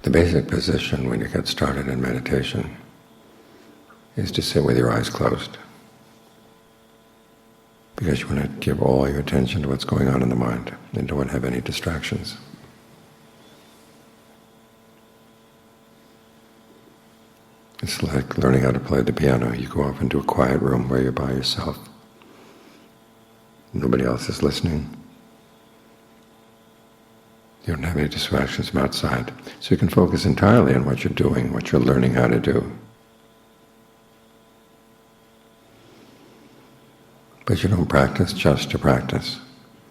The basic position when you get started in meditation is to sit with your eyes closed, because you want to give all your attention to what's going on in the mind and don't want to have any distractions. It's like learning how to play the piano. You go off into a quiet room where you're by yourself. Nobody else is listening. You don't have any distractions from outside. So you can focus entirely on what you're doing, what you're learning how to do. But you don't practice just to practice.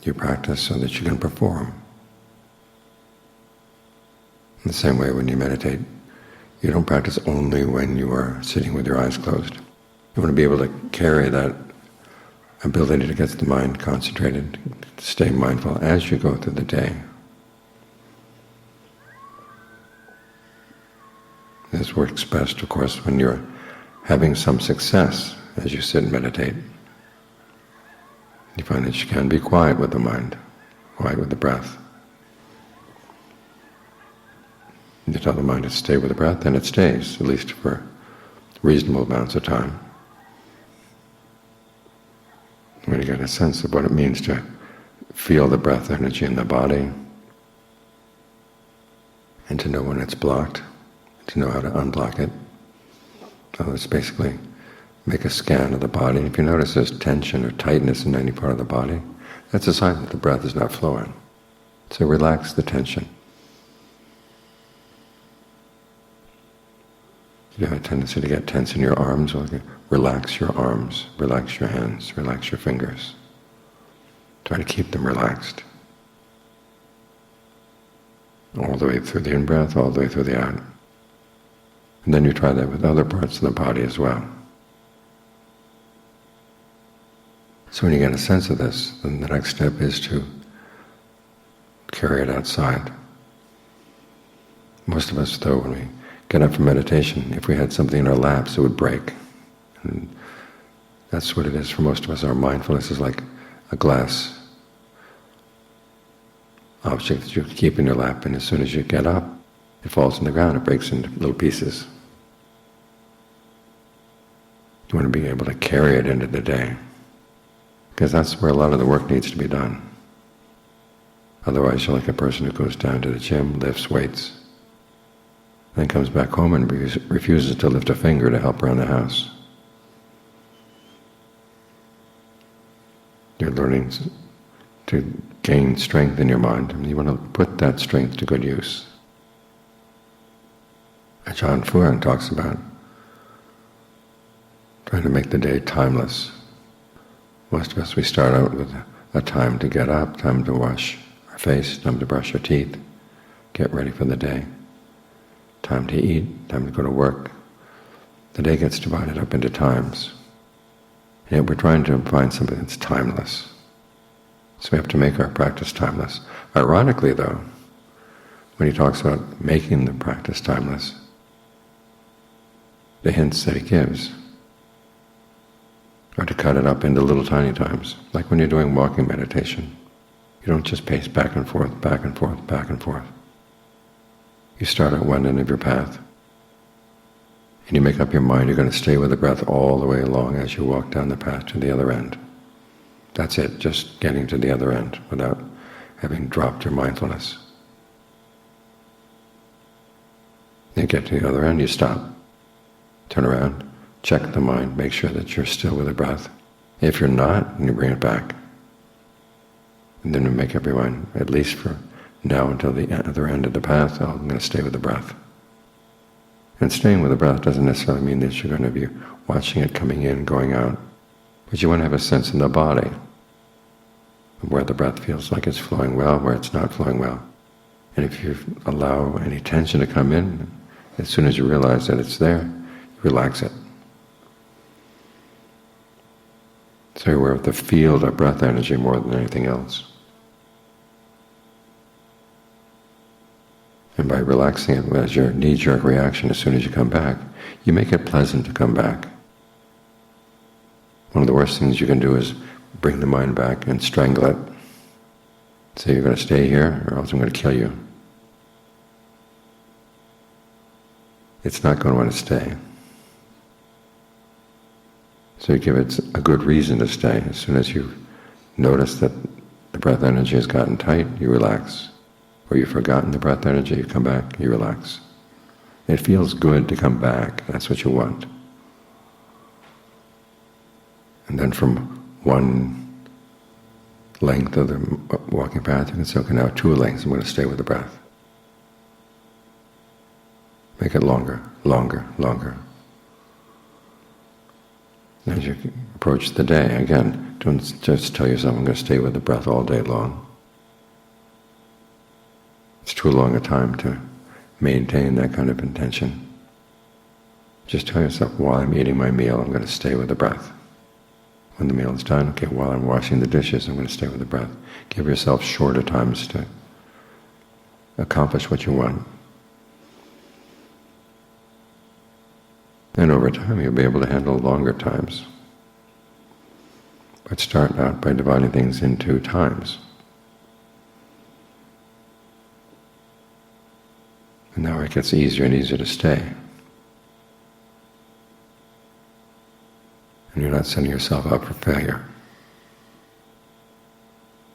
You practice so that you can perform. In the same way, when you meditate, you don't practice only when you are sitting with your eyes closed. You want to be able to carry that ability to get the mind concentrated, to stay mindful as you go through the day. This works best, of course, when you're having some success as you sit and meditate. You find that you can be quiet with the mind, quiet with the breath. You tell the mind to stay with the breath, and it stays, at least for reasonable amounts of time. When you get a sense of what it means to feel the breath energy in the body, and to know when it's blocked, to know how to unblock it. So it's basically make a scan of the body. If you notice there's tension or tightness in any part of the body, that's a sign that the breath is not flowing. So relax the tension. You have a tendency to get tense in your arms. Well, relax your arms, relax your hands, relax your fingers. Try to keep them relaxed. All the way through the in-breath, all the way through the out. And then you try that with other parts of the body as well. So when you get a sense of this, then the next step is to carry it outside. Most of us, though, when we get up from meditation, if we had something in our laps, it would break. And that's what it is for most of us. Our mindfulness is like a glass object that you keep in your lap, and as soon as you get up, it falls on the ground, it breaks into little pieces. You want to be able to carry it into the day, because that's where a lot of the work needs to be done. Otherwise you're like a person who goes down to the gym, lifts weights, then comes back home and refuses to lift a finger to help around the house. You're learning to gain strength in your mind, and you want to put that strength to good use. Ajahn Fuang talks about trying to make the day timeless. Most of us, we start out with a time to get up, time to wash our face, time to brush our teeth, get ready for the day, time to eat, time to go to work. The day gets divided up into times. And yet we're trying to find something that's timeless. So we have to make our practice timeless. Ironically, though, when he talks about making the practice timeless, the hints that he gives are to cut it up into little tiny times. Like when you're doing walking meditation, you don't just pace back and forth, back and forth, back and forth. You start at one end of your path, and you make up your mind you're going to stay with the breath all the way along as you walk down the path to the other end. That's it, just getting to the other end without having dropped your mindfulness. You get to the other end, you stop, turn around, check the mind, make sure that you're still with the breath. If you're not, then you bring it back. And then you make up your mind, at least for now until the other end of the path, I'm going to stay with the breath. And staying with the breath doesn't necessarily mean that you're going to be watching it coming in, going out. But you want to have a sense in the body of where the breath feels like it's flowing well, where it's not flowing well. And if you allow any tension to come in, as soon as you realize that it's there, you relax it. So you're aware of the field of breath energy more than anything else. And by relaxing it as your knee-jerk reaction as soon as you come back, you make it pleasant to come back. One of the worst things you can do is bring the mind back and strangle it. Say, you're going to stay here or else I'm going to kill you. it's not going to want to stay. So you give it a good reason to stay. As soon as you notice that the breath energy has gotten tight, you relax. Or you've forgotten the breath energy, you come back, you relax. It feels good to come back. That's what you want. And then from one length of the walking path, you can say, okay, now 2 lengths, I'm going to stay with the breath. Make it longer, longer, longer. As you approach the day, again, don't just tell yourself, I'm going to stay with the breath all day long. It's too long a time to maintain that kind of intention. Just tell yourself, while I'm eating my meal, I'm going to stay with the breath. When the meal is done, okay, while I'm washing the dishes, I'm going to stay with the breath. Give yourself shorter times to accomplish what you want. And over time, you'll be able to handle longer times. But start out by dividing things into times. And now it gets easier and easier to stay. And you're not setting yourself up for failure.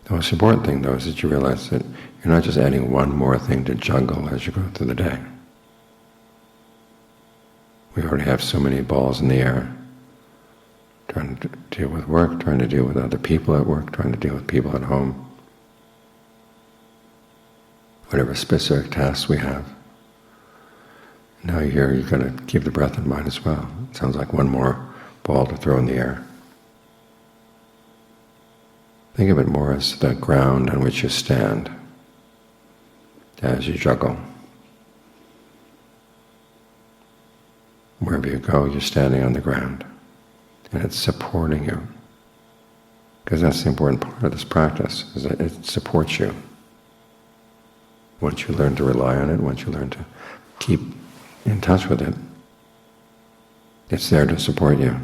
The most important thing, though, is that you realize that you're not just adding one more thing to juggle as you go through the day. We already have so many balls in the air, trying to deal with work, trying to deal with other people at work, trying to deal with people at home, whatever specific tasks we have. Now here you've got to keep the breath in mind as well. It sounds like one more ball to throw in the air. Think of it more as the ground on which you stand as you juggle. Wherever you go, you're standing on the ground, and it's supporting you. Because that's the important part of this practice, is that it supports you. Once you learn to rely on it, once you learn to keep in touch with it, it's there to support you.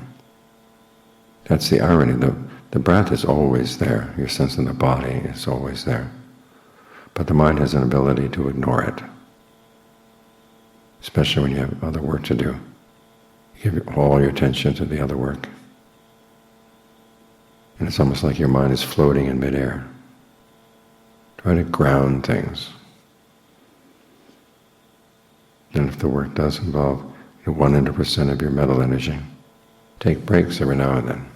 That's the irony. The breath is always there. Your sense in the body is always there. But the mind has an ability to ignore it, especially when you have other work to do. You give all your attention to the other work. And it's almost like your mind is floating in midair. Try to ground things. And if the work does involve 100% of your mental energy, take breaks every now and then.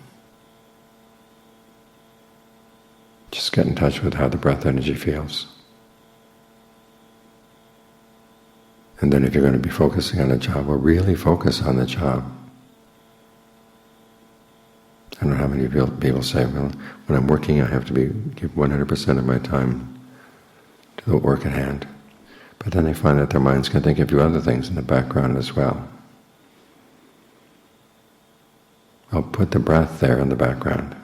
Just get in touch with how the breath energy feels. And then if you're going to be focusing on a job, well, really focus on the job. I don't know how many people say, well, when I'm working I have to give 100% of my time to the work at hand. But then they find that their minds can think of a few other things in the background as well. I'll put the breath there in the background.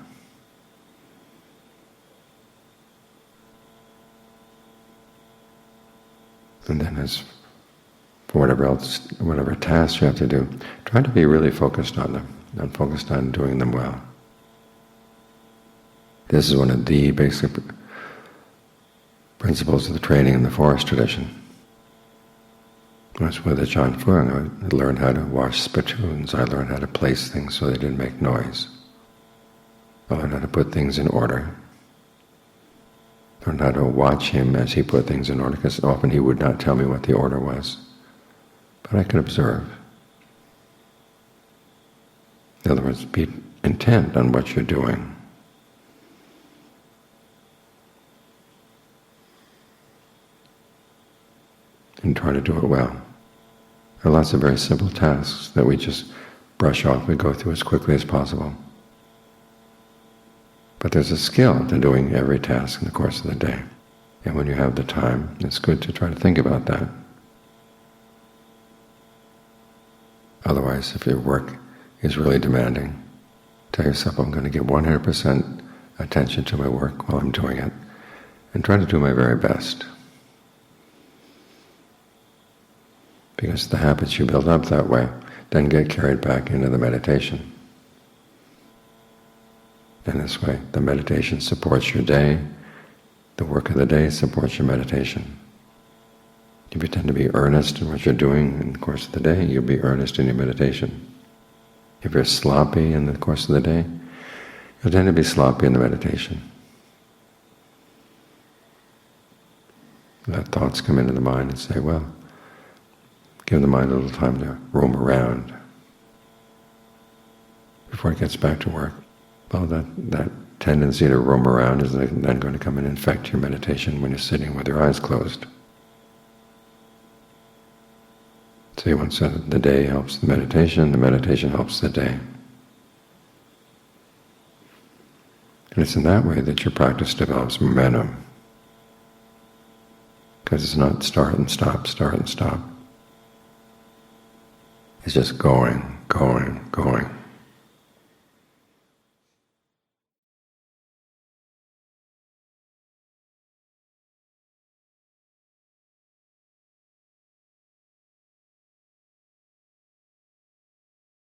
And then as for whatever tasks you have to do, try to be really focused on them, and focused on doing them well. This is one of the basic principles of the training in the forest tradition. I was with Ajahn Fuang. I learned how to wash spittoons. I learned how to place things so they didn't make noise. I learned how to put things in order. I learned how to watch him as he put things in order, because often he would not tell me what the order was. But I could observe. In other words, be intent on what you're doing. And try to do it well. There are lots of very simple tasks that we just brush off, we go through as quickly as possible. But there's a skill to doing every task in the course of the day. And when you have the time, it's good to try to think about that. Otherwise, if your work is really demanding, tell yourself, I'm going to give 100% attention to my work while I'm doing it, and try to do my very best. Because the habits you build up that way then get carried back into the meditation. In this way, the meditation supports your day, the work of the day supports your meditation. If you tend to be earnest in what you're doing in the course of the day, you'll be earnest in your meditation. If you're sloppy in the course of the day, you'll tend to be sloppy in the meditation. Let thoughts come into the mind and say, well, give the mind a little time to roam around before it gets back to work. Well, that tendency to roam around is then going to come and infect your meditation when you're sitting with your eyes closed. So you once said that the day helps the meditation helps the day. And it's in that way that your practice develops momentum. Because it's not start and stop, start and stop. It's just going, going, going.